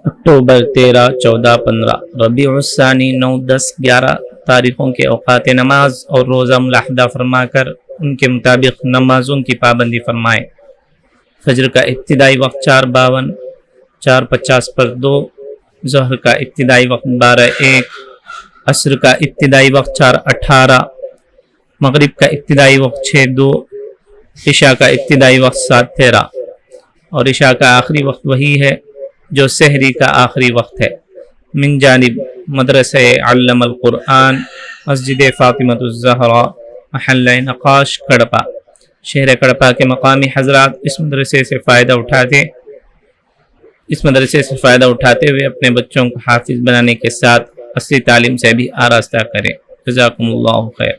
अक्टूबर 13, 14, 15 रबीउस्सानी 9, 10, 11 तारीख़ों के औक़ात नमाज और रोज़ा मुलाहदा फरमाकर उनके मुताबिक नमाज़ों की पाबंदी फरमाएँ। फजर का इब्तिदाई वक्त 4:52, 4:50 पर 2, ज़ोहर का इब्तिदाई वक्त 12:01, असर का इब्तिदाई वक्त 4:18, मगरिब का इब्तिदाई वक्त 6:02, इशा का इब्तिदाई वक्त 7:13 और इशा का आखिरी वक्त वही है जो सहरी का आखिरी वक्त है। मिन जानिब मदरसा अल्लमल कुरआन, मस्जिद फ़ातिमतुज़ ज़हरा, महल्ला नक़ाश, कड़पा। शहर कड़पा के मकामी हजरात इस मदरसे से फ़ायदा उठाते हुए अपने बच्चों को हाफिज़ बनाने के साथ असली तालीम से भी आरास्ता करें। जज़ाकुमुल्लाहु खैर।